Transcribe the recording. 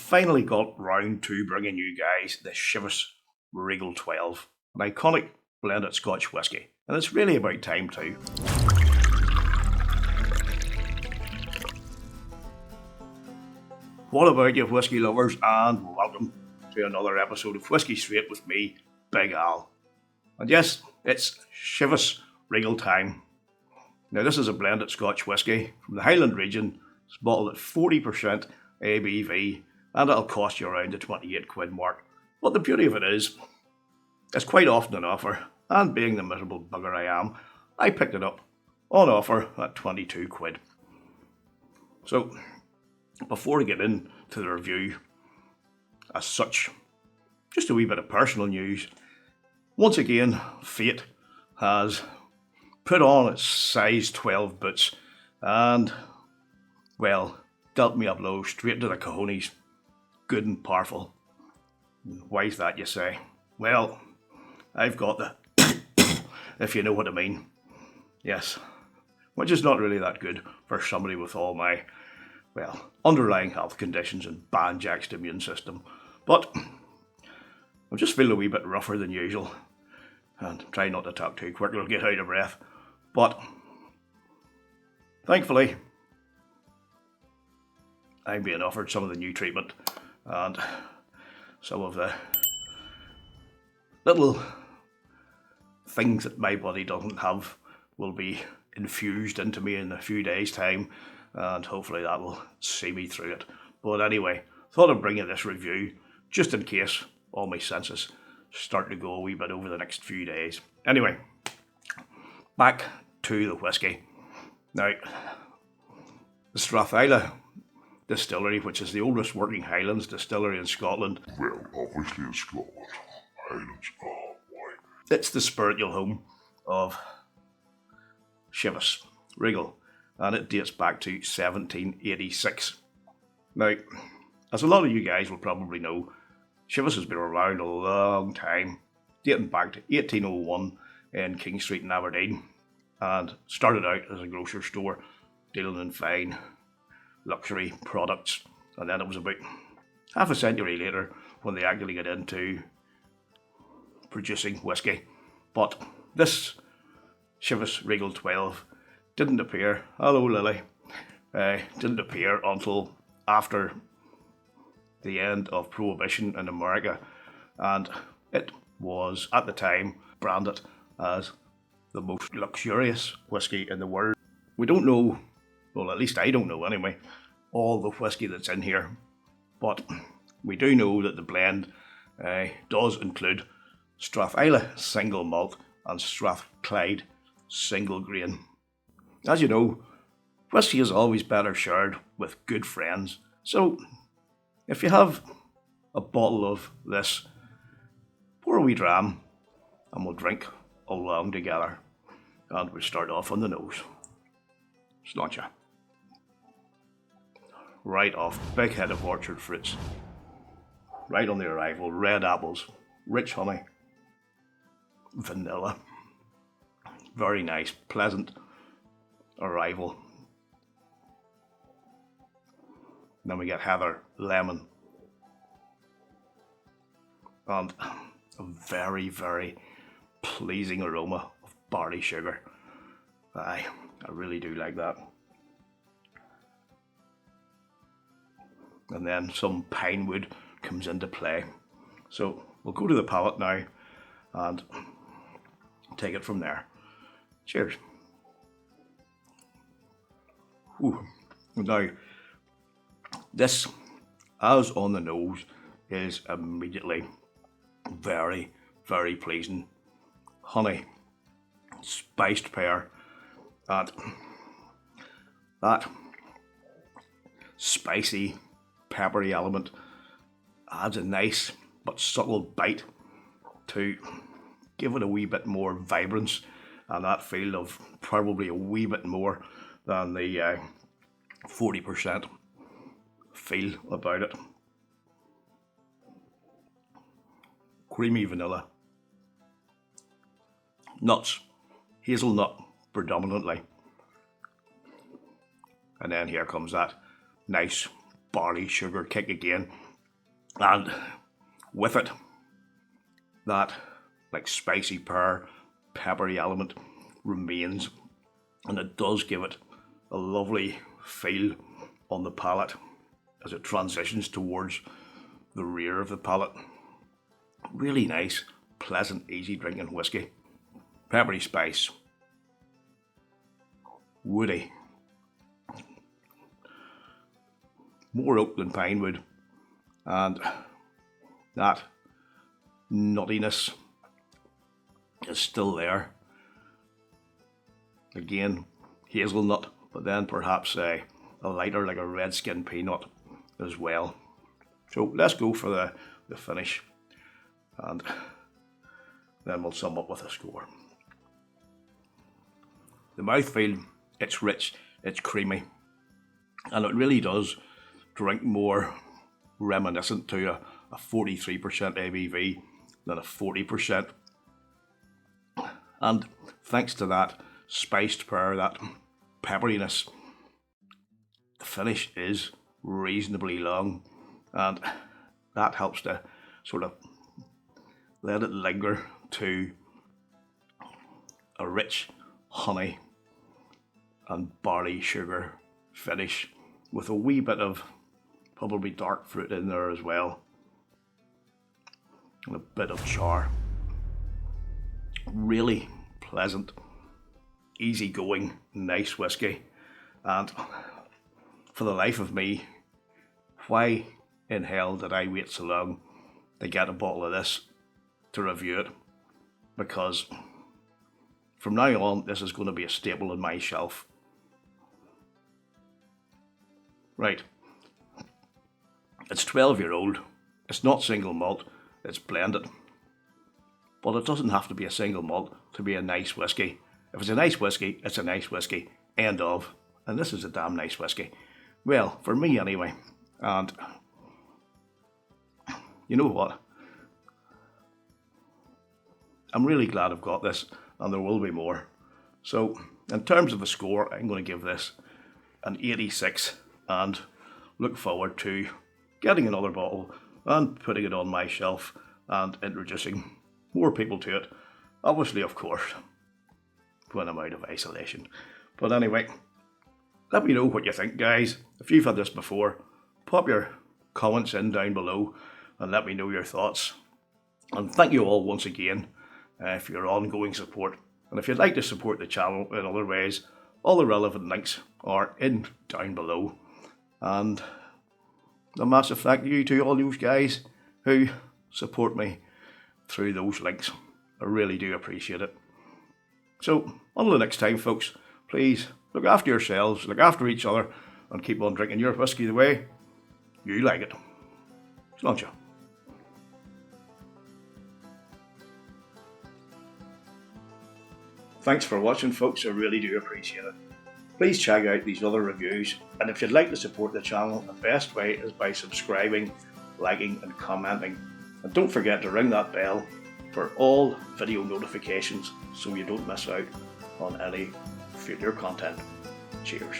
finally got round to bringing you guys the Chivas Regal 12, an iconic blended Scotch whisky, and it's really about time too. What about you whisky lovers, and welcome to another episode of Whisky Straight with me, Big Al. And yes, it's Chivas Regal time. Now this is a blended Scotch whisky from the Highland region. It's bottled at 40% ABV and it'll cost you around the 28 quid mark. But the beauty of it is, it's quite often an offer, and being the miserable bugger I am, I picked it up on offer at 22 quid. So, before I get into the review, as such, just a wee bit of personal news. Once again, fate has put on its size 12 boots and, well, dealt me a blow straight to the cojones, good and powerful. Why's that, you say? Well, I've got the if you know what I mean. Yes, which is not really that good for somebody with all my, well, underlying health conditions and banjaxed immune system. But I'm just feeling a wee bit rougher than usual, and try not to talk too quick, I'll get out of breath. But thankfully, I'm being offered some of the new treatment, and some of the little things that my body doesn't have will be infused into me in a few days' time, and hopefully that will see me through it. But anyway, thought I'd bring you this review just in case all my senses start to go a wee bit over the next few days. Anyway, back to the whisky. Now, the Strathisla distillery, which is the oldest working Highlands distillery in Scotland. Well, obviously in Scotland. Highlands, oh boy. It's the spiritual home of Chivas Regal, and it dates back to 1786. Now, as a lot of you guys will probably know, Chivas has been around a long time, dating back to 1801 in King Street in Aberdeen, and started out as a grocery store dealing in fine luxury products, and then it was about half a century later when they actually got into producing whisky. But this Chivas Regal 12 didn't appear, hello Lily, didn't appear until after the end of Prohibition in America, and it was at the time branded as the most luxurious whisky in the world. We don't know, well, at least I don't know anyway, all the whisky that's in here, but we do know that the blend does include Strathisla single malt and Strathclyde single grain. As you know, whisky is always better shared with good friends, so if you have a bottle of this, pour a wee dram and we'll drink along together, and we'll start off on the nose. Sláinte. Right off, big head of orchard fruits. Right on the arrival, red apples, rich honey, vanilla. Very nice, pleasant arrival. Then we get heather, lemon, and a very, very pleasing aroma of barley sugar. I really do like that. And then some pine wood comes into play. So we'll go to the palate now and take it from there. Cheers. Ooh. Now, this, as on the nose, is immediately very, very pleasing. Honey, spiced pear, and that spicy, peppery element adds a nice but subtle bite to give it a wee bit more vibrance and that feel of probably a wee bit more than the 40% feel about it. Creamy vanilla, nuts, hazelnut predominantly, and then here comes that nice barley sugar kick again, And with it, that like spicy pear, peppery element remains, and it does give it a lovely feel on the palate as it transitions towards the rear of the palate. Really nice, pleasant, easy drinking whiskey. Peppery spice, woody, more oak than pine wood, and that nuttiness is still there. Again, hazelnut, but then perhaps a lighter like a red skin peanut as well. So let's go for the finish, and then we'll sum up with a score. The mouthfeel, it's rich, it's creamy, and it really does drink more reminiscent to a 43% ABV than a 40%. And thanks to that spiced pear, that pepperiness, the finish is reasonably long, and that helps to sort of let it linger to a rich honey and barley sugar finish with a wee bit of probably dark fruit in there as well, and a bit of char. Really pleasant, easygoing, nice whiskey. And for the life of me, why in hell did I wait so long to get a bottle of this to review it? Because from now on, this is going to be a staple on my shelf. Right, it's 12-year-old, it's not single malt, it's blended. But it doesn't have to be a single malt to be a nice whiskey. If it's a nice whiskey, it's a nice whiskey. End of. And this is a damn nice whiskey. Well, for me anyway. And you know what? I'm really glad I've got this, and there will be more. So, in terms of the score, I'm going to give this an 86 and look forward to getting another bottle and putting it on my shelf and introducing more people to it. Obviously, of course, when I'm out of isolation. But anyway, let me know what you think, guys. If you've had this before, pop your comments in down below and let me know your thoughts. And thank you all once again for your ongoing support. And if you'd like to support the channel in other ways, all the relevant links are in down below. And a massive thank you to all those guys who support me through those links. I really do appreciate it. So, until the next time, folks, please look after yourselves, look after each other, and keep on drinking your whiskey the way you like it. Sláinte. Thanks for watching, folks. I really do appreciate it. Please check out these other reviews, and if you'd like to support the channel, the best way is by subscribing, liking and commenting. And don't forget to ring that bell for all video notifications so you don't miss out on any future content. Cheers.